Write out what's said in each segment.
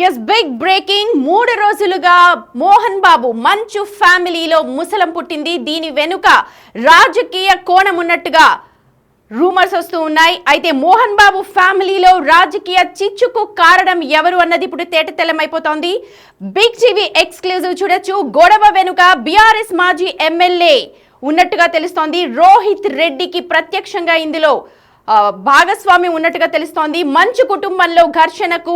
Yes big breaking 3 రోజులుగా మోహన్ బాబు మంచు ఫ్యామిలీలో ముసలం పుట్టింది. దీని వెనుక రాజకీయ కోణం ఉన్నట్టుగా రూమర్స్ వస్తూ ఉన్నాయి. అయితే మోహన్ బాబు ఫ్యామిలీలో రాజకీయ చిచ్చుకు కారణం ఎవరు అన్నది ఇప్పుడు తేటతెల్లమైపోతోంది. బిగ్ టీవీ ఎక్స్క్లూజివ్ చూడొచ్చు. గొడవ వెనుక బీఆర్ఎస్ మాజీ ఎమ్మెల్యే ఉన్నట్టుగా తెలుస్తోంది. రోహిత్ రెడ్డికి ప్రత్యక్షంగా ఇందులో భాగస్వామ్యం ఉన్నట్టుగా తెలుస్తోంది. మంచు కుటుంబంలో ఘర్షణకు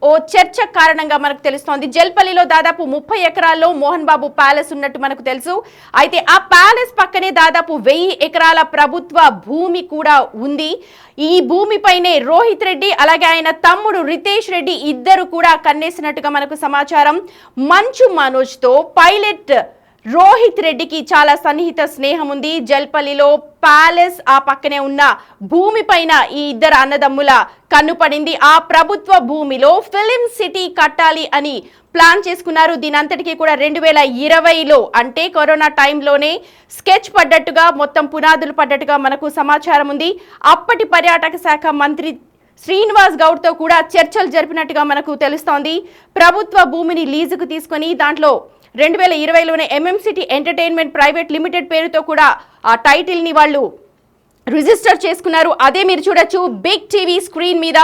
ఓ చర్చ కారణంగా మనకు తెలుస్తోంది. జల్పల్లిలో దాదాపు 30 ఎకరాల్లో మోహన్ బాబు ప్యాలెస్ ఉన్నట్టు మనకు తెలుసు. అయితే ఆ ప్యాలెస్ పక్కనే దాదాపు 1000 ఎకరాల ప్రభుత్వ భూమి కూడా ఉంది. ఈ భూమిపైనే రోహిత్ రెడ్డి అలాగే ఆయన తమ్ముడు రితేష్ రెడ్డి ఇద్దరు కూడా కన్నేసినట్టుగా మనకు సమాచారం. మంచు మనోజ్తో పైలట్ రోహిత్ రెడ్డికి చాలా సన్నిహిత స్నేహం ఉంది. జల్పల్లిలో ప్యాలెస్ ఆ పక్కనే ఉన్న భూమి పైన ఈ ఇద్దరు అన్నదమ్ముల కన్ను పడింది. ఆ ప్రభుత్వ భూమిలో ఫిలిం సిటీ కట్టాలి అని ప్లాన్ చేసుకున్నారు. దీనంతటికీ కూడా 2020లో అంటే కరోనా టైంలోనే స్కెచ్ పడ్డట్టుగా మొత్తం పునాదులు పడ్డట్టుగా మనకు సమాచారం ఉంది. అప్పటి పర్యాటక శాఖ మంత్రి శ్రీనివాస్ గౌడ్తో కూడా చర్చలు జరిపినట్టుగా మనకు తెలుస్తోంది. ప్రభుత్వ భూమిని లీజుకు తీసుకొని దాంట్లో 2020లోనే ఎంఎంసిటీ ఎంటర్టైన్మెంట్ ప్రైవేట్ లిమిటెడ్ పేరుతో కూడా ఆ టైటిల్ ని వాళ్ళు రిజిస్టర్ చేసుకున్నారు. అదే మీరు చూడొచ్చు బిగ్ టీవీ స్క్రీన్ మీద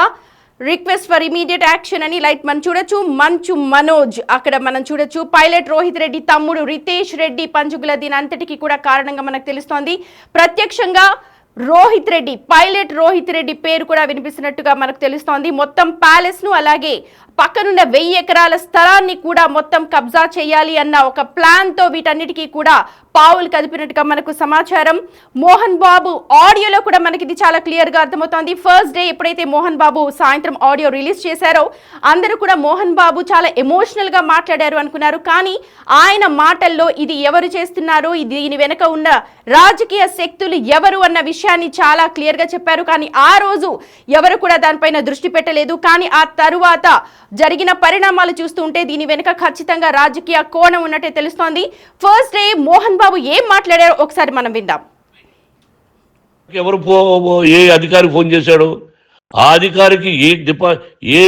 రిక్వెస్ట్ ఫర్ ఇమీడియట్ యాక్షన్ అని మనం చూడొచ్చు. మంచు మనోజ్ అక్కడ మనం చూడొచ్చు. పైలట్ రోహిత్ రెడ్డి తమ్ముడు రితేష్ రెడ్డి పంచుకుల దీని అంతటికీ కూడా కారణంగా మనకు తెలుస్తోంది. ప్రత్యక్షంగా రోహిత్ రెడ్డి పైలట్ రోహిత్ రెడ్డి పేరు కూడా వినిపిస్తున్నట్టుగా మనకు తెలుస్తోంది. మొత్తం ప్యాలెస్ ను అలాగే పక్కనున్న 1000 ఎకరాల స్థలాన్ని కూడా మొత్తం కబ్జా చేయాలి అన్న ఒక ప్లాన్ తో వీటన్నిటికీ కూడా పావులు కదిపినట్టుగా మనకు సమాచారం. మోహన్ బాబు ఆడియోలో కూడా మనకి ఇది చాలా క్లియర్ గా అర్థమవుతోంది. ఫస్ట్ డే ఎప్పుడైతే మోహన్ బాబు సాయంత్రం ఆడియో రిలీజ్ చేశారో అందరూ కూడా మోహన్ బాబు చాలా ఎమోషనల్ గా మాట్లాడారు అనుకున్నారు. కానీ ఆయన మాటల్లో ఇది ఎవరు చేస్తున్నారు, దీని వెనక ఉన్న రాజకీయ శక్తులు ఎవరు అన్న విషయాన్ని చాలా క్లియర్ గా చెప్పారు. కానీ ఆ రోజు ఎవరు కూడా దానిపైన దృష్టి పెట్టలేదు. కానీ ఆ తరువాత జరిగిన పరిణామాలు చూస్తుంటే దీని వెనుక ఖచ్చితంగా రాజకీయ కోణం ఉన్నట్టే తెలుస్తోంది. ఫస్ట్ డే మోహన్ బాబు ఏం మాట్లాడారో ఒకసారి మనం విందాం. ఎవరు ఏ అధికారి ఫోన్ చేశాడు, ఆ అధికారికి ఏ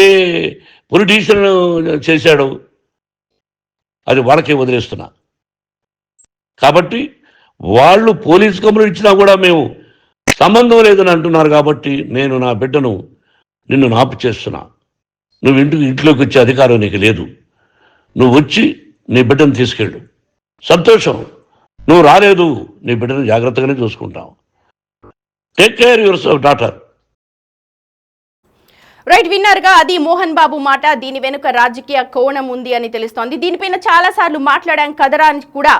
పొలిటీషియన్ చేశాడు, అది వాళ్ళకే వదిలేస్తున్నా. కాబట్టి వాళ్ళు పోలీస్ కంప్లైంట్ ఇచ్చినా కూడా మేము సంబంధం లేదని అంటున్నారు. కాబట్టి నేను నా బిడ్డను నిన్ను నాపు చేస్తున్నా. నువ్వు ఇంట్లోకి వచ్చే అధికారం నీకు లేదు. నువ్వు వచ్చి నీ బిడ్డను తీసుకెళ్ళు. సంతోషం, నువ్వు రాలేదు, నీ బిడ్డను జాగ్రత్తగానే చూసుకుంటావు. Take care your daughter. Right, విన్నర్గా అది మోహన్ బాబు మాట. దీని వెనుక రాజకీయ కోణం ఉంది అని తెలుస్తోంది. దీనిపైన చాలా సార్లు మాట్లాడాం కదరా అని కూడా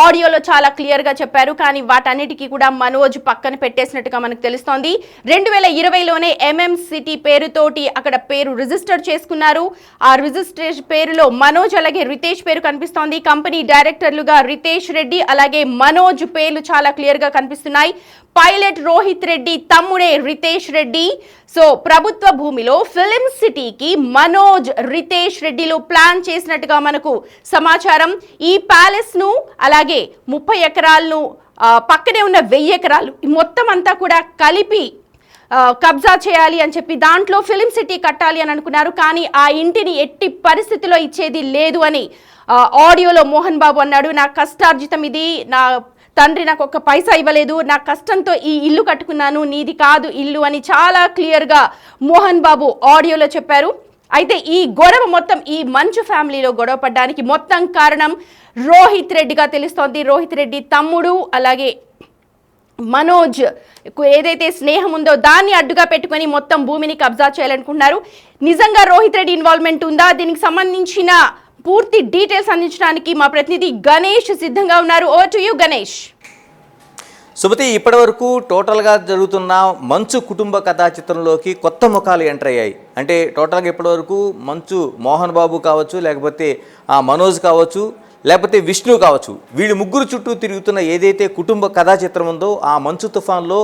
ఆడియోలో చాలా క్లియర్ గా చెప్పారు. కానీ వాటన్నిటికీ కూడా మనోజ్ పక్కన పెట్టేసినట్టుగా మనకు తెలుస్తోంది. 2020లోనే ఎంఎంసిటీ పేరుతోటి అక్కడ పేరు రిజిస్టర్ చేసుకున్నారు. ఆ రిజిస్ట్రేషన్ పేరులో మనోజ్ అలాగే రితేష్ పేరు కనిపిస్తోంది. కంపెనీ డైరెక్టర్లుగా రితేష్ రెడ్డి అలాగే మనోజ్ పేర్లు చాలా క్లియర్ గా కనిపిస్తున్నాయి. పైలట్ రోహిత్ రెడ్డి తమ్ముడే రితేష్ రెడ్డి. సో ప్రభుత్వ భూమిలో ఫిలిం సిటీకి మనోజ్ రితేష్ రెడ్డిలు ప్లాన్ చేసినట్టుగా మనకు సమాచారం. ఈ ప్యాలెస్ ను అలాగే 30 ఎకరాలను పక్కనే ఉన్న 1000 ఎకరాలు మొత్తం అంతా కూడా కలిపి కబ్జా చేయాలి అని చెప్పి దాంట్లో ఫిలిం సిటీ కట్టాలి అని అనుకున్నారు. కానీ ఆ ఇంటిని ఎట్టి పరిస్థితిలో ఇచ్చేది లేదు అని ఆడియోలో మోహన్ బాబు అన్నాడు. నా కష్టార్జితం ఇది, నా తండ్రి నాకు ఒక్క పైసా ఇవ్వలేదు, నా కష్టంతో ఈ ఇల్లు కట్టుకున్నాను, నీది కాదు ఇల్లు అని చాలా క్లియర్గా మోహన్ బాబు ఆడియోలో చెప్పారు. అయితే ఈ గొడవ మొత్తం ఈ మంచు ఫ్యామిలీలో గొడవ పడ్డానికి మొత్తం కారణం రోహిత్ రెడ్డిగా తెలుస్తోంది. రోహిత్ రెడ్డి తమ్ముడు అలాగే మనోజ్ ఏదైతే స్నేహం ఉందో దాన్ని అడ్డుగా పెట్టుకొని మొత్తం భూమిని కబ్జా చేయాలనుకుంటున్నారు. నిజంగా రోహిత్ రెడ్డి ఇన్వాల్వ్మెంట్ ఉందా? దీనికి సంబంధించిన పూర్తి డీటెయిల్స్ అందించడానికి మా ప్రతినిధి గణేష్ సిద్ధంగా ఉన్నారు. Over to you Ganesh. Sumathi, ఇప్పటి వరకు టోటల్గా జరుగుతున్న మంచు కుటుంబ కథా చిత్రంలోకి కొత్త ముఖాలు ఎంటర్ అయ్యాయి. అంటే టోటల్గా ఇప్పటి వరకు మంచు మోహన్ బాబు కావచ్చు, లేకపోతే మనోజ్ కావచ్చు, లేకపోతే విష్ణు కావచ్చు, వీళ్ళు ముగ్గురు చుట్టూ తిరుగుతున్న ఏదైతే కుటుంబ కథా చిత్రం ఉందో ఆ మంచు తుఫాన్లో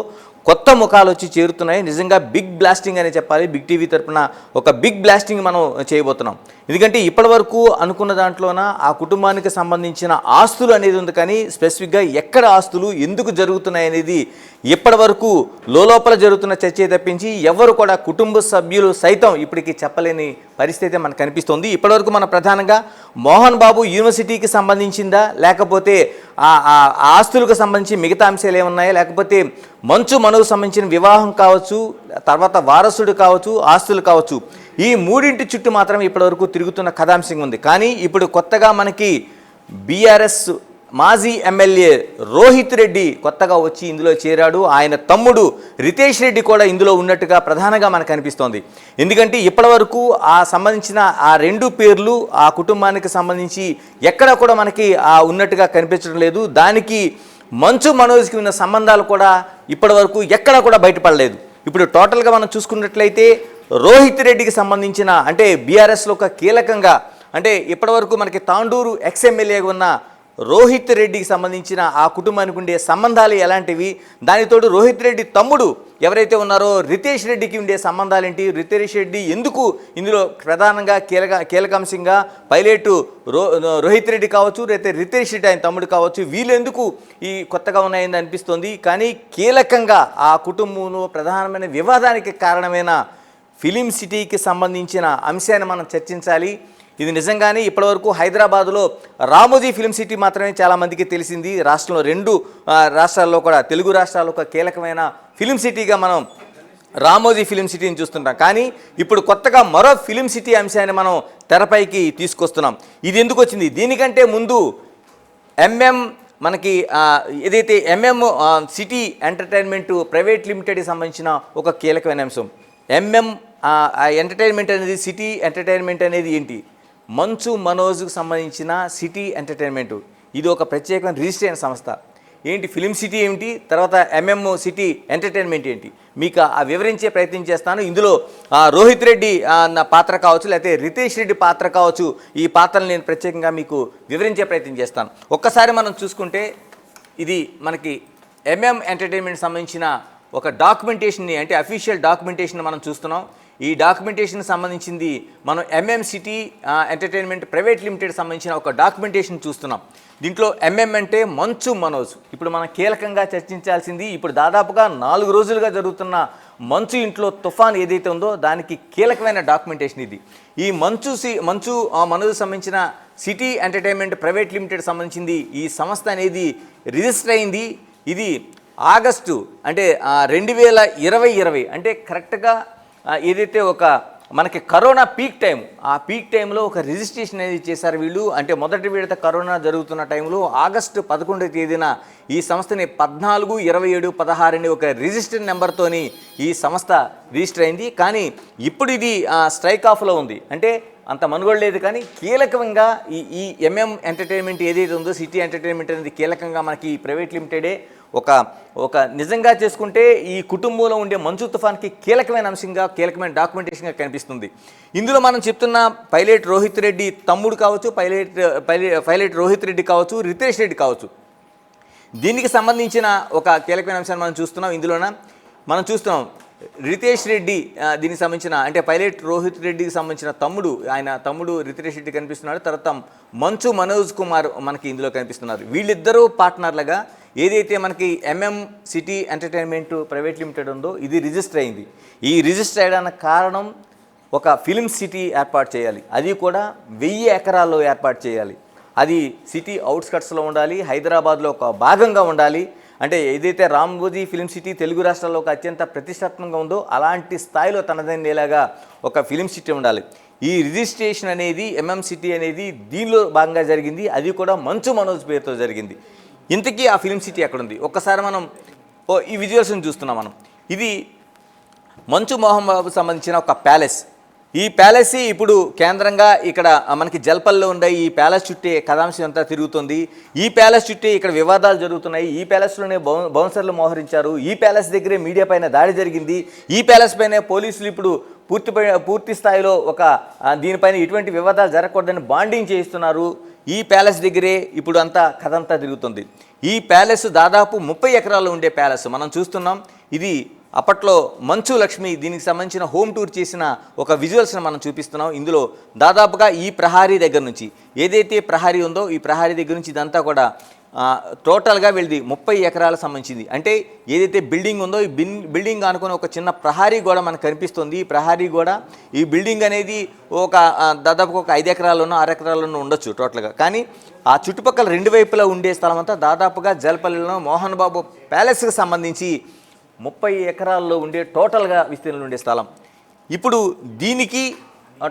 కొత్త ముఖాలు వచ్చి చేరుతున్నాయి. నిజంగా బిగ్ బ్లాస్టింగ్ అని చెప్పాలి. బిగ్ టీవీ తరపున ఒక బిగ్ బ్లాస్టింగ్ మనం చేయబోతున్నాం. ఎందుకంటే ఇప్పటి వరకు అనుకున్న దాంట్లోన ఆ కుటుంబానికి సంబంధించిన ఆస్తులు అనేది ఉంది. కానీ స్పెసిఫిక్గా ఎక్కడ ఆస్తులు ఎందుకు జరుగుతున్నాయి అనేది ఇప్పటి వరకు లోపల జరుగుతున్న చర్చే తప్పించి ఎవరు కూడా కుటుంబ సభ్యులు సైతం ఇప్పటికీ చెప్పలేని పరిస్థితి మనకు కనిపిస్తోంది. ఇప్పటివరకు మన ప్రధానంగా మోహన్ బాబు యూనివర్సిటీకి సంబంధించిందా, లేకపోతే ఆ ఆస్తులకు సంబంధించి మిగతా అంశాలు ఏమున్నాయా, లేకపోతే మంచు మనోజ్కి సంబంధించిన వివాహం కావచ్చు, తర్వాత వారసుడు కావచ్చు, ఆస్తులు కావచ్చు, ఈ మూడింటి చుట్టూ మాత్రం ఇప్పటివరకు తిరుగుతున్న కథాంశం ఉంది. కానీ ఇప్పుడు కొత్తగా మనకి బీఆర్ఎస్ మాజీ ఎమ్మెల్యే రోహిత్ రెడ్డి కొత్తగా వచ్చి ఇందులో చేరాడు. ఆయన తమ్ముడు రితేష్ రెడ్డి కూడా ఇందులో ఉన్నట్టుగా ప్రధానంగా మనకు అనిపిస్తోంది. ఎందుకంటే ఇప్పటివరకు ఆ సంబంధించిన ఆ రెండు పేర్లు ఆ కుటుంబానికి సంబంధించి ఎక్కడ కూడా మనకి ఉన్నట్టుగా కనిపించడం లేదు. దానికి మంచు మనోజ్కి ఉన్న సంబంధాలు కూడా ఇప్పటివరకు ఎక్కడా కూడా బయటపడలేదు. ఇప్పుడు టోటల్గా మనం చూసుకున్నట్లయితే రోహిత్ రెడ్డికి సంబంధించిన అంటే బీఆర్ఎస్లో ఒక కీలకంగా అంటే ఇప్పటివరకు మనకి తాండూరు ఎక్స్ఎమ్మెల్యేగా ఉన్న రోహిత్ రెడ్డికి సంబంధించిన ఆ కుటుంబానికి ఉండే సంబంధాలు ఎలాంటివి, దానితోడు రోహిత్ రెడ్డి తమ్ముడు ఎవరైతే ఉన్నారో రితేష్ రెడ్డికి ఉండే సంబంధాలు ఏంటి, రితేష్ రెడ్డి ఎందుకు ఇందులో ప్రధానంగా కీలకాంశంగా పైలట్ రోహిత్ రెడ్డి కావచ్చు, అయితే రితేష్ రెడ్డి ఆయన తమ్ముడు కావచ్చు, వీళ్ళు ఎందుకు ఈ కొత్తగా ఉన్నాయని అనిపిస్తుంది. కానీ కీలకంగా ఆ కుటుంబంలో ప్రధానమైన వివాదానికి కారణమైన ఫిలిం సిటీకి సంబంధించిన అంశాన్ని మనం చర్చించాలి. ఇది నిజంగానే ఇప్పటివరకు హైదరాబాదులో రామోజీ ఫిలిం సిటీ మాత్రమే చాలామందికి తెలిసింది. రాష్ట్రంలో రెండు రాష్ట్రాల్లో కూడా తెలుగు రాష్ట్రాల్లో ఒక కీలకమైన ఫిలిం సిటీగా మనం రామోజీ ఫిలిం సిటీని చూస్తుంటాం. కానీ ఇప్పుడు కొత్తగా మరో ఫిలిం సిటీ అంశాన్ని మనం తెరపైకి తీసుకొస్తున్నాం. ఇది ఎందుకు వచ్చింది? దీనికంటే ముందు మనకి ఏదైతే సిటీ ఎంటర్టైన్మెంట్ ప్రైవేట్ లిమిటెడ్కి సంబంధించిన ఒక కీలకమైన అంశం. ఎంటర్టైన్మెంట్ అనేది, సిటీ ఎంటర్టైన్మెంట్ అనేది ఏంటి? మంచు మనోజ్కి సంబంధించిన సిటీ ఎంటర్టైన్మెంట్ ఇది ఒక ప్రత్యేకమైన రిజిస్టర్ అయిన సంస్థ. ఏంటి ఫిలిం సిటీ ఏమిటి, తర్వాత సిటీ ఎంటర్టైన్మెంట్ ఏంటి, మీకు వివరించే ప్రయత్నం చేస్తాను. ఇందులో రోహిత్ రెడ్డి పాత్ర కావచ్చు, లేకపోతే రితేష్ రెడ్డి పాత్ర కావచ్చు, ఈ పాత్రలు నేను ప్రత్యేకంగా మీకు వివరించే ప్రయత్నం చేస్తాను. ఒక్కసారి మనం చూసుకుంటే ఇది మనకి ఎంటర్టైన్మెంట్ సంబంధించిన ఒక డాక్యుమెంటేషన్ని అంటే అఫీషియల్ డాక్యుమెంటేషన్ మనం చూస్తున్నాం. ఈ డాక్యుమెంటేషన్ సంబంధించింది మనం సిటీ ఎంటర్టైన్మెంట్ ప్రైవేట్ లిమిటెడ్ సంబంధించిన ఒక డాక్యుమెంటేషన్ చూస్తున్నాం. దీంట్లో అంటే మంచు మనోజ్. ఇప్పుడు మనం కీలకంగా చర్చించాల్సింది ఇప్పుడు దాదాపుగా 4 రోజులుగా జరుగుతున్న మంచు ఇంట్లో తుఫాన్ ఏదైతే ఉందో దానికి కీలకమైన డాక్యుమెంటేషన్ ఇది. ఈ మంచు మనోజ్ సంబంధించిన సిటీ ఎంటర్టైన్మెంట్ ప్రైవేట్ లిమిటెడ్ సంబంధించింది ఈ సంస్థ అనేది రిజిస్టర్ అయింది. ఇది ఆగస్టు అంటే 2020 అంటే కరెక్ట్గా ఏదైతే ఒక మనకి కరోనా పీక్ టైం, ఆ పీక్ టైంలో ఒక రిజిస్ట్రేషన్ అనేది చేశారు వీళ్ళు. అంటే మొదటి విడత కరోనా జరుగుతున్న టైంలో ఆగస్టు 11వ తేదీన ఈ సంస్థని 14, 27, 16 అని ఒక రిజిస్టర్ నెంబర్తోని ఈ సంస్థ రిజిస్టర్ అయింది. కానీ ఇప్పుడు ఇది స్ట్రైక్ ఆఫ్లో ఉంది. అంటే అంత మనుగోడు లేదు. కానీ కీలకంగా ఈ ఎంటర్టైన్మెంట్ ఏదైతే ఉందో సిటీ ఎంటర్టైన్మెంట్ అనేది కీలకంగా మనకి ప్రైవేట్ లిమిటెడే ఒక నిజంగా చేసుకుంటే ఈ కుటుంబంలో ఉండే మంచు తుఫాన్కి కీలకమైన అంశంగా కీలకమైన డాక్యుమెంటేషన్గా కనిపిస్తుంది. ఇందులో మనం చెప్తున్న పైలట్ రోహిత్ రెడ్డి తమ్ముడు కావచ్చు, పైలట్ రోహిత్ రెడ్డి కావచ్చు, రితేష్ రెడ్డి కావచ్చు, దీనికి సంబంధించిన ఒక కీలకమైన అంశాన్ని మనం చూస్తున్నాం. ఇందులోన మనం చూస్తున్నాం రితేష్ రెడ్డి దీనికి సంబంధించిన అంటే పైలట్ రోహిత్ రెడ్డికి సంబంధించిన ఆయన తమ్ముడు రితేష్ రెడ్డి కనిపిస్తున్నాడు. తర్వాత మంచు మనోజ్ కుమార్ మనకి ఇందులో కనిపిస్తున్నారు. వీళ్ళిద్దరూ పార్ట్నర్లుగా ఏదైతే మనకి సిటీ ఎంటర్టైన్మెంట్ ప్రైవేట్ లిమిటెడ్ ఉందో ఇది రిజిస్టర్ అయింది. ఈ రిజిస్టర్ అయ్యడానికి కారణం ఒక ఫిలిం సిటీ ఏర్పాటు చేయాలి, అది కూడా 1000 ఎకరాల్లో ఏర్పాటు చేయాలి. అది సిటీ అవుట్స్కట్స్లో ఉండాలి, హైదరాబాద్లో ఒక భాగంగా ఉండాలి. అంటే ఏదైతే రామోజీ ఫిలిం సిటీ తెలుగు రాష్ట్రాల్లో ఒక అత్యంత ప్రతిష్టాత్మకంగా ఉందో అలాంటి స్థాయిలో తనదైనలాగా ఒక ఫిలిం సిటీ ఉండాలి. ఈ రిజిస్ట్రేషన్ అనేది సిటీ అనేది దీనిలో భాగంగా జరిగింది. అది కూడా మంచు మనోజ్ పేరుతో జరిగింది. ఇంతకీ ఆ ఫిలిం సిటీ ఎక్కడుంది? ఒక్కసారి మనం ఈ విజువల్స్ని చూస్తున్నాం. మనం ఇది మంచు మోహన్ బాబు సంబంధించిన ఒక ప్యాలెస్. ఈ ప్యాలెస్ ఇప్పుడు కేంద్రంగా ఇక్కడ మనకి జల్పల్లో ఉండే ఈ ప్యాలెస్ చుట్టే కథాంశం అంతా తిరుగుతుంది. ఈ ప్యాలెస్ చుట్టే ఇక్కడ వివాదాలు జరుగుతున్నాయి. ఈ ప్యాలెస్లోనే బౌన్సర్లు మోహరించారు. ఈ ప్యాలెస్ దగ్గరే మీడియా పైన దాడి జరిగింది. ఈ ప్యాలెస్ పైన పోలీసులు ఇప్పుడు పూర్తి స్థాయిలో దీనిపైన ఎటువంటి వివాదాలు జరగకూడదని బాండింగ్ చేయిస్తున్నారు. ఈ ప్యాలెస్ దగ్గరే ఇప్పుడు కథ అంతా తిరుగుతుంది. ఈ ప్యాలెస్ దాదాపు 30 ఎకరాల్లో ఉండే ప్యాలెస్ మనం చూస్తున్నాం. ఇది అప్పట్లో మంచు లక్ష్మి దీనికి సంబంధించిన హోమ్ టూర్ చేసిన ఒక విజువల్స్ని మనం చూపిస్తున్నాం. ఇందులో దాదాపుగా ఈ ప్రహారీ దగ్గర నుంచి ఏదైతే ప్రహారీ ఉందో ఈ ప్రహారీ దగ్గర నుంచి ఇదంతా కూడా టోటల్గా వీళ్ళది 30 ఎకరాలకు సంబంధించింది. అంటే ఏదైతే బిల్డింగ్ ఉందో ఈ బిల్డింగ్ అనుకుని ఒక చిన్న ప్రహారీ గోడ మనకు కనిపిస్తుంది. ఈ ప్రహారీ గోడ ఈ బిల్డింగ్ అనేది ఒక దాదాపు ఒక 5 ఎకరాల్లోనూ 6 ఎకరాల్లోనూ ఉండొచ్చు టోటల్గా. కానీ ఆ చుట్టుపక్కల 2 వైపులా ఉండే స్థలం అంతా దాదాపుగా జలపల్లిలో మోహన్ బాబు ప్యాలెస్కి సంబంధించి 30 ఎకరాల్లో ఉండే టోటల్గా విస్తీర్ణంలో ఉండే స్థలం. ఇప్పుడు దీనికి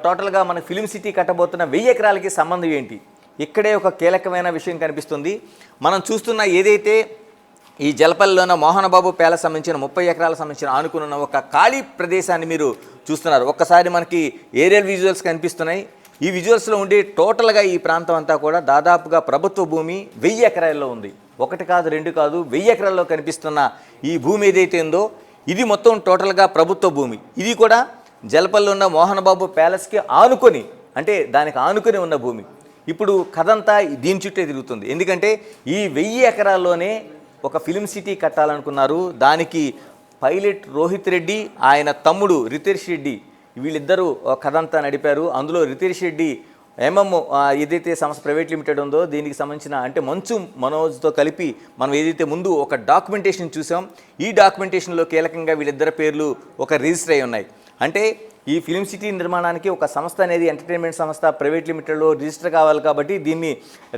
టోటల్గా మన ఫిలిం సిటీ కట్టబోతున్న 1000 ఎకరాలకి సంబంధం ఏంటి? ఇక్కడే ఒక కీలకమైన విషయం కనిపిస్తుంది. మనం చూస్తున్న ఏదైతే ఈ జలపల్లిలోన మోహన్ బాబు ప్యాలెస్ సంబంధించిన 30 ఎకరాలకు సంబంధించిన ఆనుకున్న ఒక ఖాళీ ప్రదేశాన్ని మీరు చూస్తున్నారు. ఒక్కసారి మనకి ఏరియల్ విజువల్స్ కనిపిస్తున్నాయి. ఈ విజువల్స్లో ఉండే టోటల్గా ఈ ప్రాంతం అంతా కూడా దాదాపుగా ప్రభుత్వ భూమి 1000 ఎకరాల్లో ఉంది. 1 కాదు 2 కాదు 1000 ఎకరాల్లో కనిపిస్తున్న ఈ భూమి ఏదైతే ఉందో ఇది మొత్తం టోటల్గా ప్రభుత్వ భూమి. ఇది కూడా జలపల్లిలో ఉన్న మోహన్ బాబు ప్యాలెస్కి ఆనుకొని, అంటే దానికి ఆనుకొని ఉన్న భూమి. ఇప్పుడు కథంతా దీని చుట్టే తిరుగుతుంది. ఎందుకంటే ఈ 1000 ఎకరాల్లోనే ఒక ఫిలిం సిటీ కట్టాలనుకున్నారు. దానికి పైలట్ రోహిత్ రెడ్డి, ఆయన తమ్ముడు రితేష్ రెడ్డి, వీళ్ళిద్దరూ కథంతా నడిపారు. అందులో రితేష్ రెడ్డి ఏదైతే సంస్థ ప్రైవేట్ లిమిటెడ్ ఉందో దీనికి సంబంధించిన అంటే మంచు మనోజ్తో కలిపి మనం ఏదైతే ముందు ఒక డాక్యుమెంటేషన్ చూసాం, ఈ డాక్యుమెంటేషన్లో కీలకంగా వీళ్ళిద్దరి పేర్లు ఒక రిజిస్టర్ అయి ఉన్నాయి. అంటే ఈ ఫిలిం సిటీ నిర్మాణానికి ఒక సంస్థ అనేది ఎంటర్టైన్మెంట్ సంస్థ ప్రైవేట్ లిమిటెడ్లో రిజిస్టర్ కావాలి. కాబట్టి దీన్ని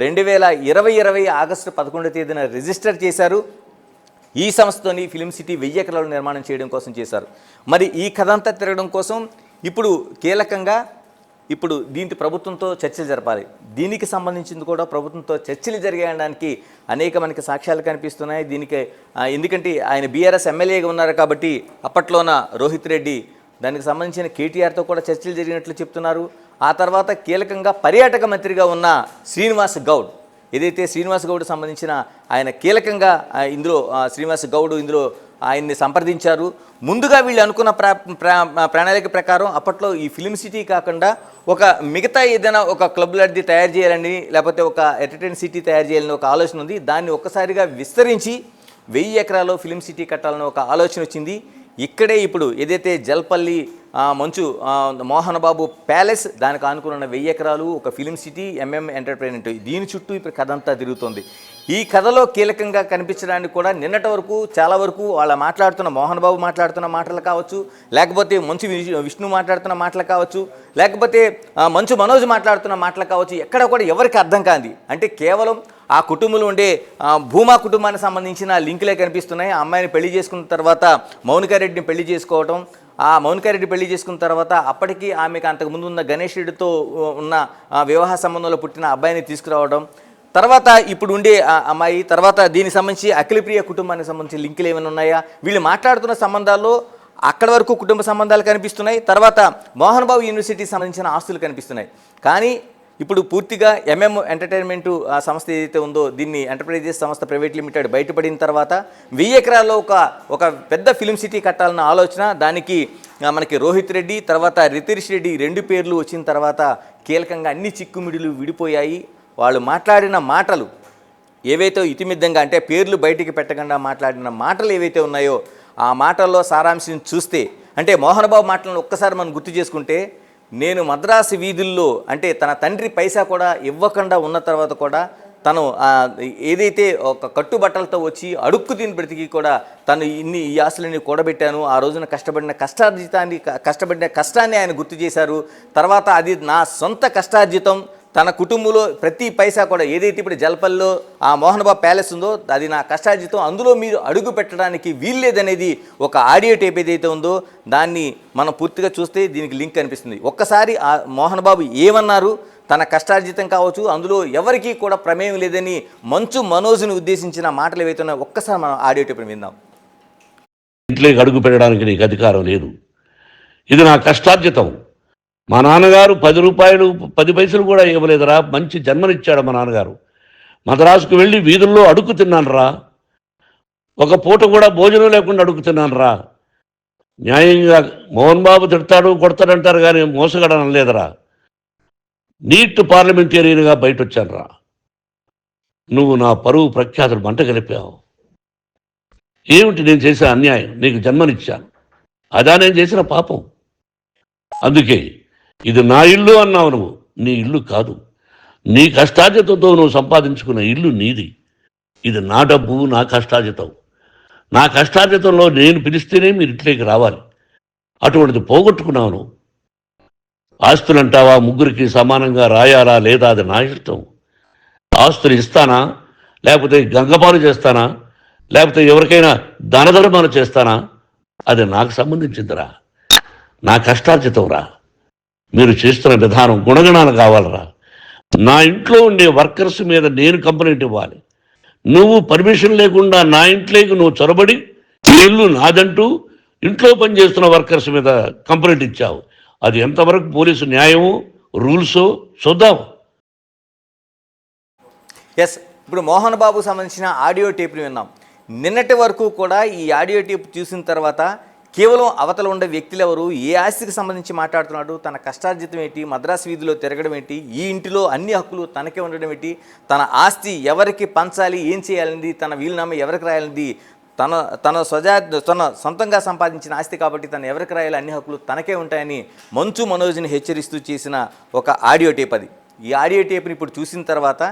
2020 ఆగస్టు 11వ తేదీన రిజిస్టర్ చేశారు. ఈ సంస్థతోని ఫిలిం సిటీ 1000 ఎకరాలు నిర్మాణం చేయడం కోసం చేశారు. మరి ఈ కథ అంతా తిరగడం కోసం ఇప్పుడు కీలకంగా దీంతో ప్రభుత్వంతో చర్చలు జరపాలి. దీనికి సంబంధించింది కూడా ప్రభుత్వంతో చర్చలు జరిగేయడానికి అనేక మనకి సాక్ష్యాలు కనిపిస్తున్నాయి. దీనికి ఎందుకంటే ఆయన బీఆర్ఎస్ ఎమ్మెల్యేగా ఉన్నారు కాబట్టి అప్పట్లోన రోహిత్ రెడ్డి దానికి సంబంధించిన కేటీఆర్తో కూడా చర్చలు జరిగినట్లు చెప్తున్నారు. ఆ తర్వాత కీలకంగా పర్యాటక మంత్రిగా ఉన్న శ్రీనివాస్ గౌడ్, ఏదైతే శ్రీనివాస్ గౌడ్ సంబంధించిన ఆయన కీలకంగా ఇందులో శ్రీనివాస్ గౌడ్ ఇందులో ఆయన్ని సంప్రదించారు. ముందుగా వీళ్ళు అనుకున్న ప్రణాళిక ప్రకారం అప్పట్లో ఈ ఫిలిం సిటీ కాకుండా ఒక మిగతా ఏదైనా ఒక క్లబ్ లాంటిది తయారు చేయాలని, లేకపోతే ఒక ఎంటర్టైన్ సిటీ తయారు చేయాలని ఒక ఆలోచన ఉంది. దాన్ని ఒక్కసారిగా విస్తరించి 1000 ఎకరాల్లో ఫిలిం సిటీ కట్టాలని ఒక ఆలోచన వచ్చింది. ఇక్కడే ఇప్పుడు ఏదైతే జల్పల్లి మంచు మోహన్ బాబు ప్యాలెస్ దానికి ఆనుకున్న 1000 ఎకరాలు ఒక ఫిలిం సిటీ ఎంటర్టైన్మెంట్, దీని చుట్టూ ఇప్పుడు కథ అంతా తిరుగుతుంది. ఈ కథలో కీలకంగా కనిపించడానికి కూడా నిన్నటి వరకు చాలా వరకు వాళ్ళ మాట్లాడుతున్న మోహన్ బాబు మాట్లాడుతున్న మాటలు కావచ్చు, లేకపోతే మంచు విష్ణు మాట్లాడుతున్న మాటలు కావచ్చు, లేకపోతే మంచు మనోజ్ మాట్లాడుతున్న మాటలు కావచ్చు, ఎక్కడ కూడా ఎవరికి అర్థం కాంది. అంటే కేవలం ఆ కుటుంబంలో ఉండే భూమా కుటుంబానికి సంబంధించిన లింకులే కనిపిస్తున్నాయి. ఆ అమ్మాయిని పెళ్లి చేసుకున్న తర్వాత మౌనికారెడ్డిని పెళ్లి చేసుకోవటం, ఆ మౌనికారెడ్డి పెళ్లి చేసుకున్న తర్వాత అప్పటికి ఆమెకు అంతకుముందు ఉన్న గణేష్ రెడ్డితో ఉన్న వివాహ సంబంధంలో పుట్టిన అబ్బాయిని తీసుకురావడం, తర్వాత ఇప్పుడు ఉండే అమ్మాయి, తర్వాత దీనికి సంబంధించి అఖిలప్రియ కుటుంబానికి సంబంధించి లింకులు ఏమైనా ఉన్నాయా, వీళ్ళు మాట్లాడుతున్న సంబంధాల్లో అక్కడి వరకు కుటుంబ సంబంధాలు కనిపిస్తున్నాయి. తర్వాత మోహన్ బాబు యూనివర్సిటీకి సంబంధించిన ఆస్తులు కనిపిస్తున్నాయి. కానీ ఇప్పుడు పూర్తిగా ఎంటర్టైన్మెంట్ సంస్థ ఏదైతే ఉందో దీన్ని ఎంటర్ప్రైజెస్ సంస్థ ప్రైవేట్ లిమిటెడ్ బయటపడిన తర్వాత 1000 ఎకరాల్లో ఒక పెద్ద ఫిలిం సిటీ కట్టాలన్న ఆలోచన, దానికి మనకి రోహిత్ రెడ్డి తర్వాత రితేష్ రెడ్డి 2 పేర్లు వచ్చిన తర్వాత కీలకంగా అన్ని చిక్కుమిడులు విడిపోయాయి. వాళ్ళు మాట్లాడిన మాటలు ఏవైతే ఇతిమిద్దంగా అంటే పేర్లు బయటికి పెట్టకుండా మాట్లాడిన మాటలు ఏవైతే ఉన్నాయో ఆ మాటల్లో సారాంశం చూస్తే, అంటే మోహన్ బాబు మాటలను ఒక్కసారి మనం గుర్తు చేసుకుంటే, నేను మద్రాసు వీధుల్లో అంటే తన తండ్రి పైసా కూడా ఇవ్వకుండా ఉన్న తర్వాత కూడా తను ఏదైతే ఒక కట్టుబట్టలతో వచ్చి అడుక్కు తిని బ్రతికి కూడా తను ఈ ఆశలని కూడబెట్టాను, ఆ రోజున కష్టపడిన కష్టాన్ని ఆయన గుర్తు చేశారు. తర్వాత అది నా సొంత కష్టార్జితం, తన కుటుంబంలో ప్రతి పైసా కూడా ఏదైతే ఇప్పుడు జల్పల్లో ఆ మోహన్ బాబు ప్యాలెస్ ఉందో అది నా కష్టార్జితం, అందులో మీరు అడుగు పెట్టడానికి వీల్లేదనేది ఒక ఆడియో టేప్ ఏదైతే ఉందో దాన్ని మనం పూర్తిగా చూస్తే దీనికి లింక్ కనిపిస్తుంది. ఒక్కసారి ఆ మోహన్ బాబు ఏమన్నారు, తన కష్టార్జితం కావచ్చు అందులో ఎవరికీ కూడా ప్రమేయం లేదని మంచు మనోజ్ని ఉద్దేశించిన మాటలు ఏవైతే ఉన్నాయో ఒక్కసారి మనం ఆడియో టేప్ విందాం. ఇంట్లోకి అడుగు పెట్టడానికి నీకు అధికారం లేదు, ఇది నా కష్టార్జితం. మా నాన్నగారు 10 రూపాయలు 10 పైసలు కూడా ఇవ్వలేదురా, మంచి జన్మనిచ్చాడు మా నాన్నగారు. మద్రాసుకు వెళ్ళి వీధుల్లో అడుగు తిన్నాను రా, ఒక పూట కూడా భోజనం లేకుండా అడుగు తిన్నాను రా. న్యాయంగా మోహన్ బాబు తిడతాడు కొడతాడంటారు కానీ మోసగడనం లేదురా. నీట్ పార్లమెంటేరియన్గా బయట వచ్చాను రా. నువ్వు నా పరువు ప్రఖ్యాతులు మంట కలిపావు. ఏమిటి నేను చేసిన అన్యాయం? నీకు జన్మనిచ్చాను, అదా నేను చేసిన పాపం. అందుకే ఇది నా ఇల్లు అన్నావు, నువ్వు నీ ఇల్లు కాదు, నీ కష్టార్జితంతో నువ్వు సంపాదించుకున్న ఇల్లు నీది. ఇది నా డబ్బు, నా కష్టార్జితం. నా కష్టార్జితంలో నేను పిలిస్తేనే మీరు ఇంట్లోకి రావాలి. అటువంటిది పోగొట్టుకున్నాను. ఆస్తులు అంటావా, ముగ్గురికి సమానంగా రాయాలా లేదా అది నా ఇష్టం. ఆస్తులు ఇస్తానా, లేకపోతే గంగపాలు చేస్తానా, లేకపోతే ఎవరికైనా దానధర్మాలు చేస్తానా, అది నాకు సంబంధించిందిరా. నా కష్టార్జితం రా. మీరు చేస్తున్న విధానం గుణగణాలు కావాలరా. నా ఇంట్లో ఉండే వర్కర్స్ మీద నేను కంప్లైంట్ ఇవ్వాలి. నువ్వు పర్మిషన్ లేకుండా నా ఇంట్లోకి నువ్వు చొరబడి ఇల్లు నాదంటూ ఇంట్లో పనిచేస్తున్న వర్కర్స్ మీద కంప్లైంట్ ఇచ్చావు. అది ఎంతవరకు పోలీసు న్యాయమో రూల్సో చూద్దాం. ఎస్, ఇప్పుడు మోహన్ బాబు సంబంధించిన ఆడియో టేప్ని విన్నాం. నిన్నటి వరకు కూడా ఈ ఆడియో టేప్ చూసిన తర్వాత కేవలం అవతల ఉండే వ్యక్తులు ఎవరు, ఏ ఆస్తికి సంబంధించి మాట్లాడుతున్నాడు, తన కష్టార్జితం ఏంటి, మద్రాసు వీధిలో తిరగడం ఏంటి, ఈ ఇంటిలో అన్ని హక్కులు తనకే ఉండడం ఏంటి, తన ఆస్తి ఎవరికి పంచాలి, ఏం చేయాలండి, తన వీలునామా ఎవరికి రాయాలండి, తన సొంతంగా సంపాదించిన ఆస్తి కాబట్టి తను ఎవరికి రాయాలి, అన్ని హక్కులు తనకే ఉంటాయని మంచు మనోజ్ని హెచ్చరిస్తూ చేసిన ఒక ఆడియో టేప్ అది. ఈ ఆడియో టేప్ని ఇప్పుడు చూసిన తర్వాత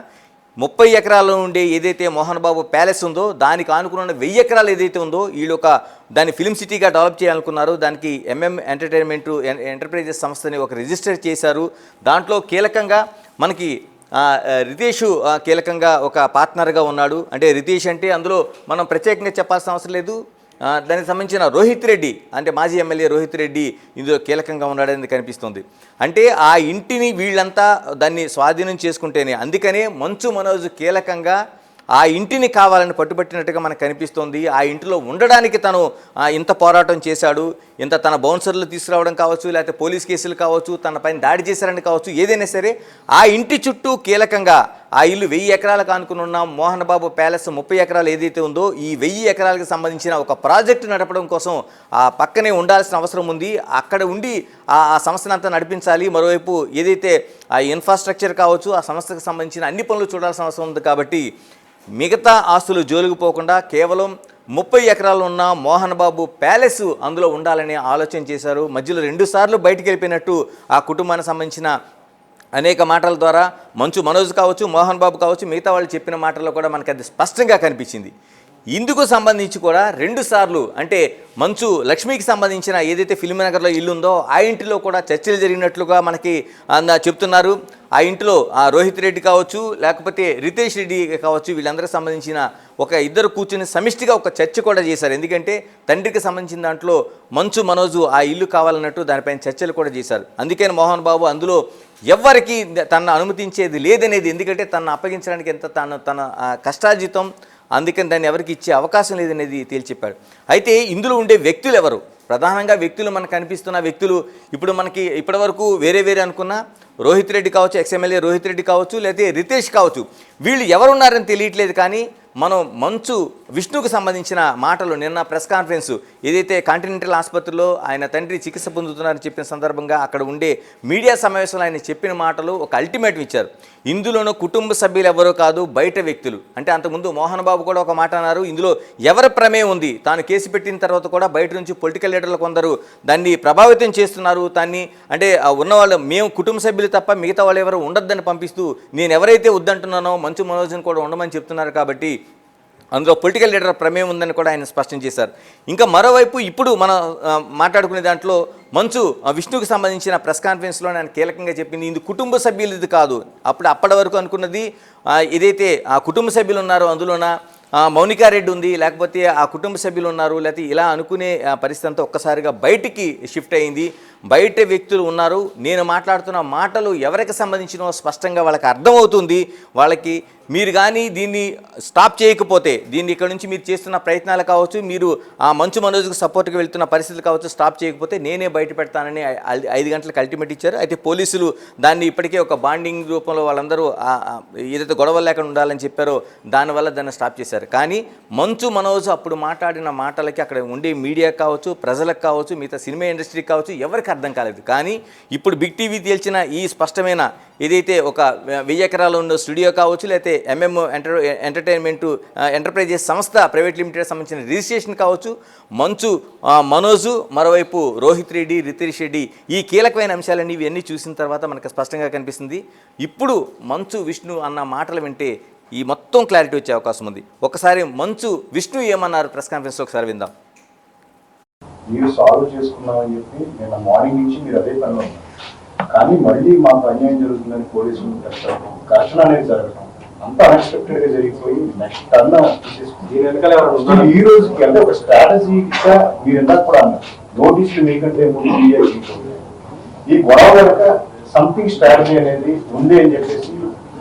30 ఎకరాల్లో ఉండే ఏదైతే మోహన్ బాబు ప్యాలెస్ ఉందో దానికి ఆనుకున్న 1000 ఎకరాలు ఏదైతే ఉందో వీళ్ళు దాన్ని ఫిల్మ్ సిటీగా డెవలప్ చేయాలనుకున్నారు. దానికి ఎంటర్టైన్మెంట్ ఎంటర్ప్రైజెస్ సంస్థని ఒక రిజిస్టర్ చేశారు. దాంట్లో కీలకంగా మనకి రితేష్ కీలకంగా ఒక పార్ట్నర్గా ఉన్నాడు. అంటే రితేష్ అంటే అందులో మనం ప్రత్యేకంగా చెప్పాల్సిన అవసరం లేదు. దానికి సంబంధించిన రోహిత్ రెడ్డి అంటే మాజీ ఎమ్మెల్యే రోహిత్ రెడ్డి ఇందులో కీలకంగా ఉన్నాడని కనిపిస్తుంది. అంటే ఆ ఇంటిని వీళ్ళంతా దాన్ని స్వాధీనం చేసుకుంటేనే, అందుకనే మంచు మనోజ్ కీలకంగా ఆ ఇంటిని కావాలని పట్టుబట్టినట్టుగా మనకు కనిపిస్తోంది. ఆ ఇంటిలో ఉండడానికి తను ఇంత పోరాటం చేశాడు. ఇంత తన బౌన్సర్లు తీసుకురావడం కావచ్చు, లేకపోతే పోలీస్ కేసులు కావచ్చు, తన పైన దాడి చేశారని కావచ్చు, ఏదైనా సరే ఆ ఇంటి చుట్టూ కీలకంగా ఆ ఇల్లు 1000 ఎకరాలకు ఆనుకుని ఉన్న మోహన్ బాబు ప్యాలెస్ 30 ఎకరాలు ఏదైతే ఉందో ఈ 1000 ఎకరాలకు సంబంధించిన ఒక ప్రాజెక్టు నడపడం కోసం ఆ పక్కనే ఉండాల్సిన అవసరం ఉంది. అక్కడ ఉండి ఆ సంస్థను అంతా నడిపించాలి. మరోవైపు ఏదైతే ఆ ఇన్ఫ్రాస్ట్రక్చర్ కావచ్చు, ఆ సంస్థకు సంబంధించిన అన్ని పనులు చూడాల్సిన అవసరం ఉంది. కాబట్టి మిగతా ఆస్తులు జోలికి పోకుండా కేవలం 30 ఎకరాలు ఉన్న మోహన్ బాబు ప్యాలెస్ అందులో ఉండాలని ఆలోచన చేశారు. మధ్యలో 2 సార్లు బయటికి వెళ్ళిపోయినట్టు ఆ కుటుంబానికి సంబంధించిన అనేక మాటల ద్వారా మంచు మనోజ్ కావచ్చు, మోహన్ బాబు కావచ్చు, మిగతా వాళ్ళు చెప్పిన మాటల్లో కూడా మనకు అది స్పష్టంగా కనిపించింది. ఇందుకు సంబంధించి కూడా 2 సార్లు అంటే మంచు లక్ష్మికి సంబంధించిన ఏదైతే ఫిల్మ్ నగర్లో ఇల్లు ఉందో ఆ ఇంటిలో కూడా చర్చలు జరిగినట్లుగా మనకి చెప్తున్నారు. ఆ ఇంటిలో రోహిత్ రెడ్డి కావచ్చు, లేకపోతే రితేష్ రెడ్డి కావచ్చు, వీళ్ళందరికీ సంబంధించిన ఒక ఇద్దరు కూర్చుని సమిష్టిగా ఒక చర్చ కూడా చేశారు. ఎందుకంటే తండ్రికి సంబంధించిన దాంట్లో మంచు మనోజు ఆ ఇల్లు కావాలన్నట్టు దానిపైన చర్చలు కూడా చేశారు. అందుకని మోహన్ బాబు అందులో ఎవ్వరికి తనను అనుమతించేది లేదనేది, ఎందుకంటే తనను అప్పగించడానికి ఎంత తన కష్టార్జితం, అందుకని దాన్ని ఎవరికి ఇచ్చే అవకాశం లేదనేది తేల్చెప్పాడు. అయితే ఇందులో ఉండే వ్యక్తులు ఎవరు, ప్రధానంగా వ్యక్తులు మనకు కనిపిస్తున్న వ్యక్తులు ఇప్పుడు మనకి ఇప్పటివరకు వేరే అనుకున్నా రోహిత్ రెడ్డి కావచ్చు, ఎక్స్ఎమ్మెల్యే రోహిత్ రెడ్డి కావచ్చు, లేకపోతే రితేష్ కావచ్చు, వీళ్ళు ఎవరున్నారని తెలియట్లేదు. కానీ మనం మంచు విష్ణుకు సంబంధించిన మాటలు నిన్న ప్రెస్ కాన్ఫరెన్స్ ఏదైతే కాంటినెంటల్ ఆసుపత్రిలో ఆయన తండ్రి చికిత్స పొందుతున్నారని చెప్పిన సందర్భంగా అక్కడ ఉండే మీడియా సమావేశంలో ఆయన చెప్పిన మాటలు ఒక అల్టిమేటం ఇచ్చారు. ఇందులోనూ కుటుంబ సభ్యులు ఎవరో కాదు, బయట వ్యక్తులు. అంటే అంతకుముందు మోహన్ బాబు కూడా ఒక మాట అన్నారు, ఇందులో ఎవరి ప్రమేయం ఉంది, తాను కేసు పెట్టిన తర్వాత కూడా బయట నుంచి పొలిటికల్ లీడర్లు కొందరు దాన్ని ప్రభావితం చేస్తున్నారు, దాన్ని అంటే ఉన్నవాళ్ళు మేము కుటుంబ సభ్యులు తప్ప మిగతా వాళ్ళు ఎవరు ఉండొద్దని పంపిస్తూ నేను ఎవరైతే వద్దంటున్నానో మంచు మనోజ్ని కూడా ఉండమని చెప్తున్నారు. కాబట్టి అందులో పొలిటికల్ లీడర్ ప్రమేయం ఉందని కూడా ఆయన స్పష్టం చేశారు. ఇంకా మరోవైపు ఇప్పుడు మనం మాట్లాడుకునే దాంట్లో మంచు విష్ణుకు సంబంధించిన ప్రెస్ కాన్ఫరెన్స్లో ఆయన కీలకంగా చెప్పింది, ఇది కుటుంబ సభ్యులది కాదు. అప్పటి వరకు అనుకున్నది ఏదైతే ఆ కుటుంబ సభ్యులు ఉన్నారో అందులోన మౌనికారెడ్డి ఉంది, లేకపోతే ఆ కుటుంబ సభ్యులు ఉన్నారు, లేకపోతే ఇలా అనుకునే పరిస్థితి అంతా ఒక్కసారిగా బయటికి షిఫ్ట్ అయింది. బయట వ్యక్తులు ఉన్నారు. నేను మాట్లాడుతున్న మాటలు ఎవరికి సంబంధించినో స్పష్టంగా వాళ్ళకి అర్థమవుతుంది. వాళ్ళకి మీరు కానీ దీన్ని స్టాప్ చేయకపోతే, దీన్ని ఇక్కడ నుంచి మీరు చేస్తున్న ప్రయత్నాలు కావచ్చు, మీరు ఆ మంచు మనోజ్కి సపోర్ట్గా వెళ్తున్న పరిస్థితులు కావచ్చు, స్టాప్ చేయకపోతే నేనే బయట పెడతానని 5 గంటలకు అల్టిమేట్ ఇచ్చారు. అయితే పోలీసులు దాన్ని ఇప్పటికే ఒక బాండింగ్ రూపంలో వాళ్ళందరూ ఏదైతే గొడవలు లేకుండా ఉండాలని చెప్పారో దానివల్ల దాన్ని స్టాప్ చేశారు. కానీ మంచు మనోజ్ అప్పుడు మాట్లాడిన మాటలకి అక్కడ ఉండే మీడియా కావచ్చు, ప్రజలకు కావచ్చు, మిగతా సినిమా ఇండస్ట్రీకి కావచ్చు ఎవరికి అర్థం కాలేదు. కానీ ఇప్పుడు బిగ్ టీవీ తేల్చిన ఈ స్పష్టమైన ఏదైతే ఒక 1000 ఎకరాలు ఉన్న స్టూడియో కావచ్చు, లేకపోతే ఎంటర్టైన్మెంట్ ఎంటర్ప్రైజెస్ సంస్థ ప్రైవేట్ లిమిటెడ్ సంబంధించిన రిజిస్ట్రేషన్ కావచ్చు, మంచు మనోజు, మరోవైపు రోహిత్ రెడ్డి, రితేష్ రెడ్డి, ఈ కీలకమైన అంశాలన్నీ ఇవన్నీ చూసిన తర్వాత మనకు స్పష్టంగా కనిపిస్తుంది. ఇప్పుడు మంచు విష్ణు అన్న మాటలు వింటే ఈ మొత్తం క్లారిటీ వచ్చే అవకాశం ఉంది. ఒకసారి మంచు విష్ణు ఏమన్నారు ప్రెస్ కాన్ఫరెన్స్ ఒకసారి విందాం. మీరు సాల్వ్ చేసుకున్నామని చెప్పి నేను మార్నింగ్ నుంచి మీరు అదే పనిలో ఉన్నారు, కానీ మళ్ళీ మాకు అన్యాయం జరుగుతుందని పోలీసులు ఘర్షణ అనేది జరగడం అంత అన్ఎక్స్పెక్టెడ్ గా జరిగిపోయి నెక్స్ట్ అన్న ఈ రోజుకి అంటే ఒక స్ట్రాటజీగా మీరు ఇందాక కూడా అన్నారు నోటీసులు మీకంటే ముందు ఈ గొడవ కనుక సంథింగ్ స్ట్రాటజీ అనేది ఉంది అని చెప్పేసి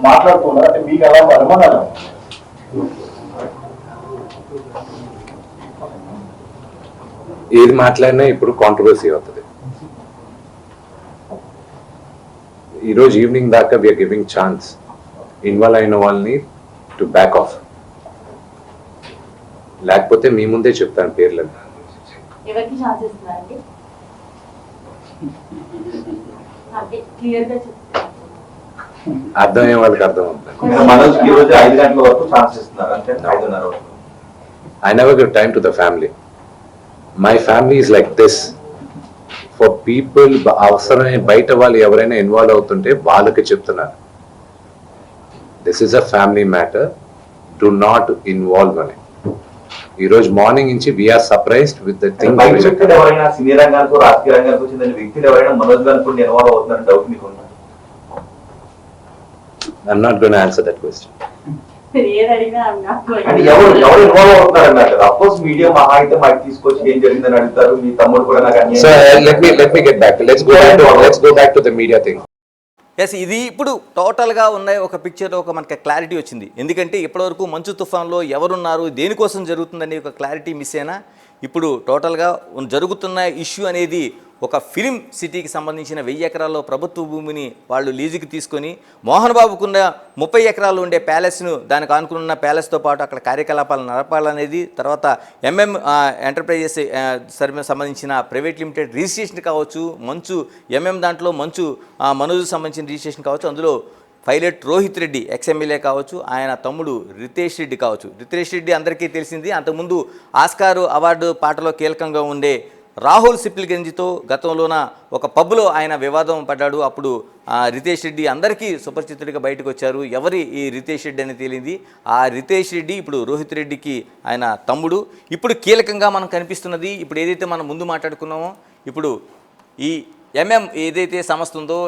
మాట్లాడుతున్నారు. అంటే మీకు అలా అనుమానాలు ఏది మాట్లాడినా ఇప్పుడు కాంట్రవర్సీ అవుతుంది. ఈరోజు ఈవినింగ్ దాకా వీఆర్ గివింగ్ ఛాన్స్ ఇన్వాల్వ్ అయిన వాళ్ళని టు బ్యాక్ ఆఫ్, లేకపోతే మీ ముందే చెప్తాను పేర్లను. ఎవరికి ఛాన్స్ ఇస్తున్నారండి? అర్థమయ్యే వాళ్ళకి అర్థం అవుతుంది. మనోజ్కి ఈ రోజు 5 గంటల వరకు ఛాన్స్ ఇస్తున్నారు అంటే 5:30 వరకు. I never give time to the family. My family is like this. For people, అవసరమైన బయట వాళ్ళు ఎవరైనా ఇన్వాల్వ్ అవుతుంటే వాళ్ళకి చెప్తున్నారు, this is a family matter, do not involve అని. ఈ రోజు మార్నింగ్ నుంచి we are surprised with the thing. ఎవరైనా సినీ రంగానికి రాజకీయ రంగానికి వచ్చిన వ్యక్తులు ఎవరైనా మనోజ్ గారు కూడా ఇన్వాల్వ్ అవుతున్నారని డౌట్ మీకు ఉందా? I'm not going to answer that question. అంటే ఎవరు ఇన్వాల్వ్ అవుతున్నారన్నారు కదా. అఫ్కోర్స్ మీడియా మహా అయితే మాకు తీసుకొచ్చి ఏం జరిగిందని అడుగుతారు. మీ తమ్ముడు కూడా నాకు So let me get back. Let's go back to the media thing. Yes, ఇది ఇప్పుడు టోటల్గా ఉన్న ఒక పిక్చర్లో ఒక మనకి క్లారిటీ వచ్చింది. ఎందుకంటే ఇప్పటివరకు మంచు తుఫాన్లో ఎవరున్నారు, దేనికోసం జరుగుతుందని ఒక క్లారిటీ మిస్ అయినా ఇప్పుడు టోటల్గా జరుగుతున్న ఇష్యూ అనేది ఒక ఫిలిం సిటీకి సంబంధించిన 1000 ఎకరాల్లో ప్రభుత్వ భూమిని వాళ్ళు లీజుకి తీసుకొని మోహన్ బాబుకున్న 30 ఎకరాలు ఉండే ప్యాలెస్ను దానికి ఆనుకున్న ప్యాలెస్తో పాటు అక్కడ కార్యకలాపాలు నడపాలనేది, తర్వాత ఎంటర్ప్రైజెస్ సంబంధించిన ప్రైవేట్ లిమిటెడ్ రిజిస్ట్రేషన్ కావచ్చు, మంచు దాంట్లో మంచు మనోజ్కి సంబంధించిన రిజిస్ట్రేషన్ కావచ్చు, అందులో పైలట్ రోహిత్ రెడ్డి ఎక్స్ఎమ్మెల్యే కావచ్చు, ఆయన తమ్ముడు రితేష్ రెడ్డి కావచ్చు. రితేష్ రెడ్డి అందరికీ తెలిసింది, అంతకుముందు ఆస్కారు అవార్డు పాటలో కీలకంగా ఉండే రాహుల్ సిప్లిగంజ్తో గతంలోన ఒక పబ్లో ఆయన వివాదం పడ్డాడు. అప్పుడు రితేష్ రెడ్డి అందరికీ సుపరిచితుడిగా బయటకు వచ్చారు. ఎవరి ఈ రితేష్ రెడ్డి అని తేలింది. ఆ రితేష్ రెడ్డి ఇప్పుడు రోహిత్ రెడ్డికి ఆయన తమ్ముడు. ఇప్పుడు కీలకంగా మనం కనిపిస్తున్నది, ఇప్పుడు ఏదైతే మనం ముందు మాట్లాడుకున్నామో, ఇప్పుడు ఈ ఏదైతే సంస్థ ఉందో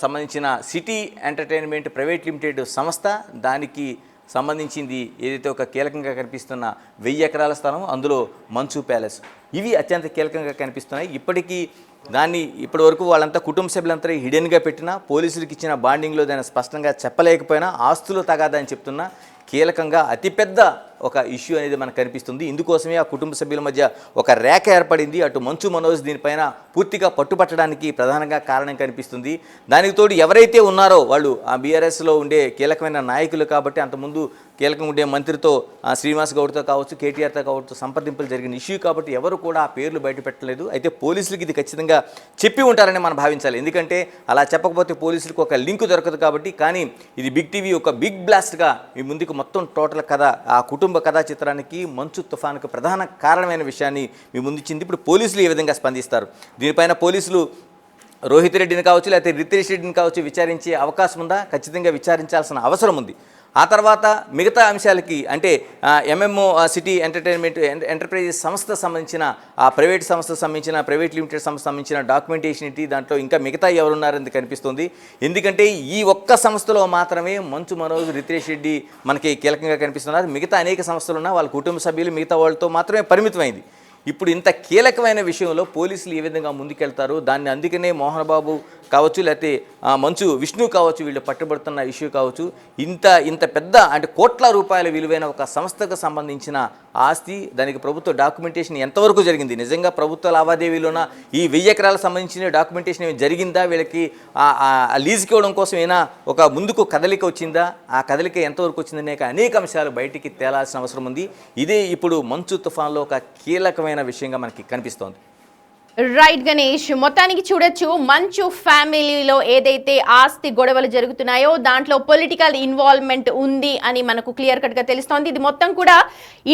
సంబంధించిన సిటీ ఎంటర్టైన్మెంట్ ప్రైవేట్ లిమిటెడ్ సంస్థ, దానికి సంబంధించింది ఏదైతే ఒక కీలకంగా కనిపిస్తున్న 1000 ఎకరాల స్థలం, అందులో మంచు ప్యాలెస్, ఇవి అత్యంత కీలకంగా కనిపిస్తున్నాయి. ఇప్పటి వరకు వాళ్ళంతా కుటుంబ సభ్యులంతా హిడెన్గా పెట్టినా, పోలీసులకు ఇచ్చిన బాండింగ్లో దాన్ని స్పష్టంగా చెప్పలేకపోయినా, ఆస్తులు తగాదని చెప్తున్నా, కీలకంగా అతిపెద్ద ఒక ఇష్యూ అనేది మనకు కనిపిస్తుంది. ఇందుకోసమే ఆ కుటుంబ సభ్యుల మధ్య ఒక రేఖ ఏర్పడింది. అటు మంచు మనోజ్ దీనిపైన పూర్తిగా పట్టుపట్టడానికి ప్రధానంగా కారణం కనిపిస్తుంది. దానికి తోడు ఎవరైతే ఉన్నారో వాళ్ళు ఆ బీఆర్ఎస్లో ఉండే కీలకమైన నాయకులు కాబట్టి, అంతకుముందు కీలకంగా ఉండే మంత్రితో శ్రీనివాస్ గౌడ్తో కావచ్చు, కేటీఆర్తో కావచ్చు సంప్రదింపులు జరిగిన ఇష్యూ కాబట్టి ఎవరు కూడా ఆ పేర్లు బయటపెట్టలేదు. అయితే పోలీసులకి ఇది ఖచ్చితంగా చెప్పి ఉంటారని మనం భావించాలి. ఎందుకంటే అలా చెప్పకపోతే పోలీసులకు ఒక లింక్ దొరకదు కాబట్టి. కానీ ఇది బిగ్ టీవీ ఒక బిగ్ బ్లాస్ట్గా మీ ముందుకు మొత్తం టోటల్ కథ, ఆ కుటుంబ కథా చిత్రానికి మంచు తుఫానుకు ప్రధాన కారణమైన విషయాన్ని మీ ముందుచ్చింది. ఇప్పుడు పోలీసులు ఏ విధంగా స్పందిస్తారు, దీనిపైన పోలీసులు రోహిత్ రెడ్డిని కావచ్చు లేకపోతే రితేష్ రెడ్డిని కావచ్చు విచారించే అవకాశం ఉందా? ఖచ్చితంగా విచారించాల్సిన అవసరం ఉంది. ఆ తర్వాత మిగతా అంశాలకి అంటే సిటీ ఎంటర్టైన్మెంట్ ఎంటర్ప్రైజెస్ సంస్థ సంబంధించిన ఆ ప్రైవేట్ సంస్థకు సంబంధించిన ప్రైవేట్ లిమిటెడ్ సంస్థ సంబంధించిన డాక్యుమెంటేషన్ ఏంటి, దాంట్లో ఇంకా మిగతా ఎవరున్నారని కనిపిస్తుంది. ఎందుకంటే ఈ ఒక్క సంస్థలో మాత్రమే మంచు మనోజ్, రితేష్ రెడ్డి మనకి కీలకంగా కనిపిస్తున్నారు. మిగతా అనేక సంస్థలు ఉన్నా వాళ్ళ కుటుంబ సభ్యులు మిగతా వాళ్ళతో మాత్రమే పరిమితమైంది. ఇప్పుడు ఇంత కీలకమైన విషయంలో పోలీసులు ఏ విధంగా ముందుకెళ్తారు, దాన్ని అందుకనే మోహన్ బాబు కావచ్చు లేకపోతే మంచు విష్ణు కావచ్చు వీళ్ళు పట్టుబడుతున్న ఇష్యూ కావచ్చు, ఇంత పెద్ద అంటే కోట్ల రూపాయల విలువైన ఒక సంస్థకు సంబంధించిన ఆస్తి, దానికి ప్రభుత్వ డాక్యుమెంటేషన్ ఎంతవరకు జరిగింది, నిజంగా ప్రభుత్వ లావాదేవీలోన ఈ 1000 ఎకరాలకు సంబంధించిన డాక్యుమెంటేషన్ ఏమి జరిగిందా, వీళ్ళకి లీజుకి ఇవ్వడం కోసం ఏమైనా ఒక ముందుకు కదలిక వచ్చిందా, ఆ కదలిక ఎంతవరకు వచ్చిందనే అనేక అంశాలు బయటికి తేలాల్సిన అవసరం ఉంది. ఇదే ఇప్పుడు మంచు తుఫాన్లో ఒక కీలకమైన విషయంగా మనకి కనిపిస్తోంది. రైట్ గణేష్, మొత్తానికి చూడొచ్చు మంచు ఫ్యామిలీలో ఏదైతే ఆస్తి గొడవలు జరుగుతున్నాయో దాంట్లో పొలిటికల్ ఇన్వాల్వ్మెంట్ ఉంది అని మనకు క్లియర్ కట్ గా తెలుస్తోంది. ఇది మొత్తం కూడా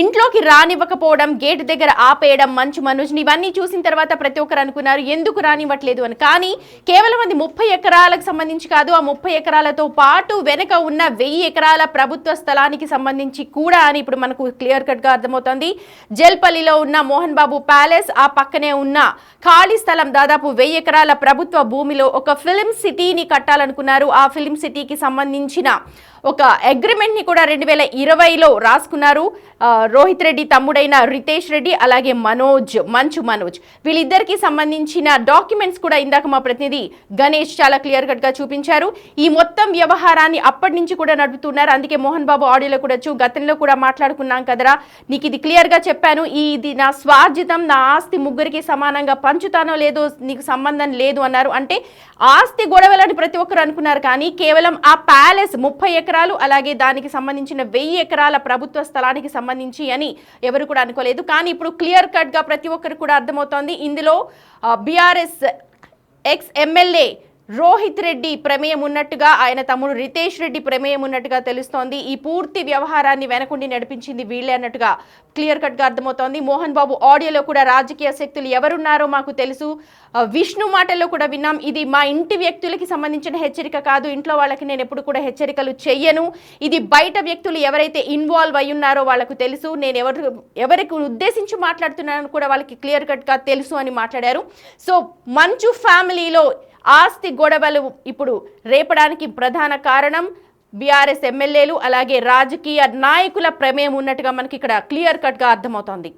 ఇంట్లోకి రానివ్వకపోవడం, గేట్ దగ్గర ఆపేయడం మంచు మనోజ్ని, ఇవన్నీ చూసిన తర్వాత ప్రతి ఒక్కరు అనుకున్నారు ఎందుకు రానివ్వట్లేదు అని. కానీ కేవలం అది 30 ఎకరాలకు సంబంధించి కాదు, ఆ 30 ఎకరాలతో పాటు వెనక ఉన్న 1000 ఎకరాల ప్రభుత్వ స్థలానికి సంబంధించి కూడా అని ఇప్పుడు మనకు క్లియర్ కట్ గా అర్థమవుతోంది. జల్పల్లిలో ఉన్న మోహన్ బాబు ప్యాలెస్, ఆ పక్కనే ఉన్న ఖాళీ స్థలం దాదాపు 1000 ఎకరాల ప్రభుత్వ భూమిలో ఒక ఫిలిం సిటీని కట్టాలనుకున్నారు. ఆ ఫిలిం సిటీకి సంబంధించిన ఒక అగ్రిమెంట్ ని కూడా 2020లో రాసుకున్నారు. రోహిత్ రెడ్డి తమ్ముడైన రితేష్ రెడ్డి అలాగే మంచు మనోజ్ వీళ్ళిద్దరికి సంబంధించిన డాక్యుమెంట్స్ కూడా ఇందాక మా ప్రతినిధి గణేష్ చాలా క్లియర్ కట్ గా చూపించారు. ఈ మొత్తం వ్యవహారాన్ని అప్పటి నుంచి కూడా నడుపుతున్నారు. అందుకే మోహన్ బాబు ఆడియోలో కూడా గతంలో కూడా మాట్లాడుకున్నాం కదరా, నీకు ఇది క్లియర్ గా చెప్పాను, ఇది నా స్వార్జితం, నా ఆస్తి ముగ్గురికి సమానంగా పంచుతానో లేదో నీకు సంబంధం లేదు అన్నారు. అంటే ఆస్తి గొడవలని ప్రతి ఒక్కరు అనుకున్నారు, కానీ కేవలం ఆ ప్యాలెస్ 30 ఎకరాలు అలాగే దానికి సంబంధించిన 1000 ఎకరాల ప్రభుత్వ స్థలానికి సంబంధించి అని ఎవరు కూడా అనుకోలేదు. కానీ ఇప్పుడు క్లియర్ కట్ గా ప్రతి ఒక్కరు కూడా అర్థమవుతోంది ఇందులో BRS ex MLA Rohit Reddy ప్రమేయం ఉన్నట్టుగా, ఆయన తమ్ముడు రితేష్ రెడ్డి ప్రమేయం ఉన్నట్టుగా తెలుస్తోంది. ఈ పూర్తి వ్యవహారాన్ని వెనకుండి నడిపించింది వీళ్ళే అన్నట్టుగా క్లియర్ కట్ గా అర్థమవుతోంది. మోహన్ బాబు ఆడియోలో కూడా రాజకీయ శక్తులు ఎవరున్నారో మాకు తెలుసు, విష్ణు మాటల్లో కూడా విన్నాం, ఇది మా ఇంటి వ్యక్తులకి సంబంధించిన హెచ్చరిక కాదు, ఇంట్లో వాళ్ళకి నేను ఎప్పుడు కూడా హెచ్చరికలు చెయ్యను, ఇది బయట వ్యక్తులు ఎవరైతే ఇన్వాల్వ్ అయి ఉన్నారో వాళ్ళకు తెలుసు, నేను ఎవరికి ఉద్దేశించి మాట్లాడుతున్నానో కూడా వాళ్ళకి క్లియర్ కట్ గా తెలుసు అని మాట్లాడారు. సో మంచు ఫ్యామిలీలో ఆస్తి గొడవలు ఇప్పుడు రేపడానికి ప్రధాన కారణం బీఆర్ఎస్ ఎమ్మెల్యేలు అలాగే రాజకీయ నాయకుల ప్రమేయం ఉన్నట్టుగా మనకి ఇక్కడ క్లియర్ కట్ గా అర్థమవుతోంది.